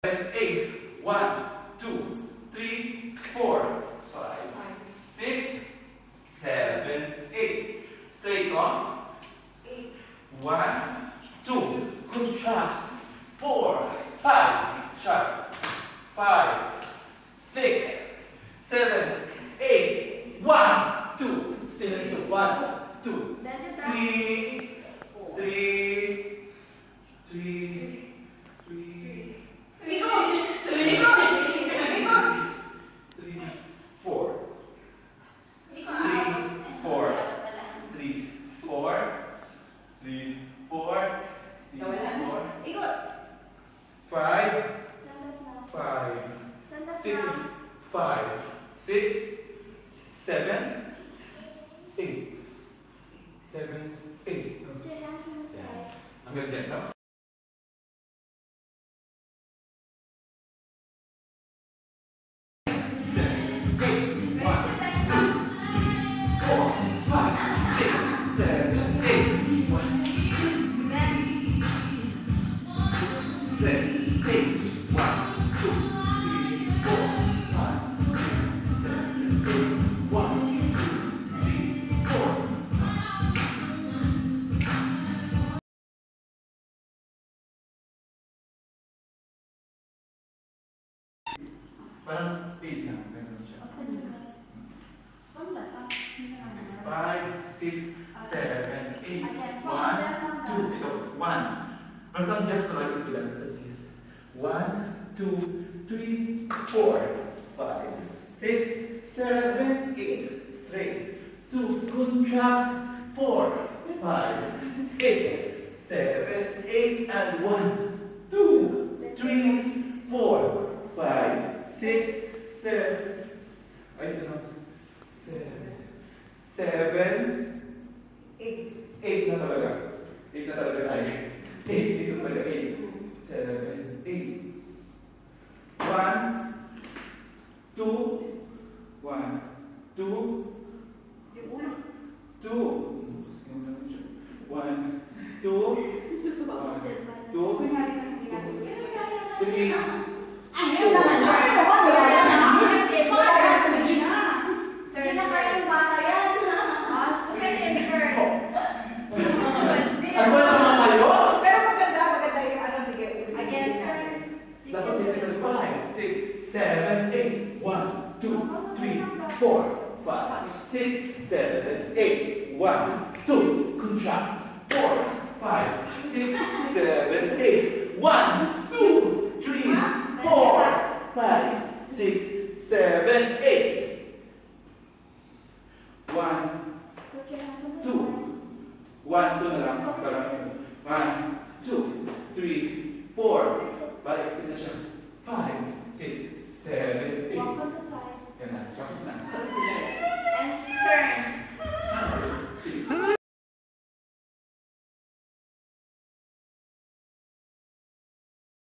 8. 1, 2, 3, 4, 5, 6, 7, 8. Straight on. 1, 2. Good job. 4, 5. Sharp. 5, 6, 7, 8. 1, 2. Still 1, 2, 3, 3, 3. Five, six, 7, 8. 7, 8. Hanggang dyan, no? Parang 8 lang, ganun siya. 5, 6, 7, 8, 1, 2. Ito, 1. Basta ang just ko lang yung bilang sa G's. 1, 2, 3, 4, 5, 6, 7, 8. Straight. 2, contract. 4, 5, 6, 7, 8, and 1, 2, 3, 4, 5, 6, 7, ay, ito na, 7, 8 na talaga. 8 na talaga tayo. 8, dito talaga 8. 7, 8. 1, 2, 1, 2, 2, 1, 2, 3, Seven, eight, 1, 2, 3, 4, 5, 6, 7, 8, 1, 2, contract. 4, 5, 6, 7, 8, 1, 2, 3, 4, 5, 6, 7, 8. 1, 2. 1, 2 na lang.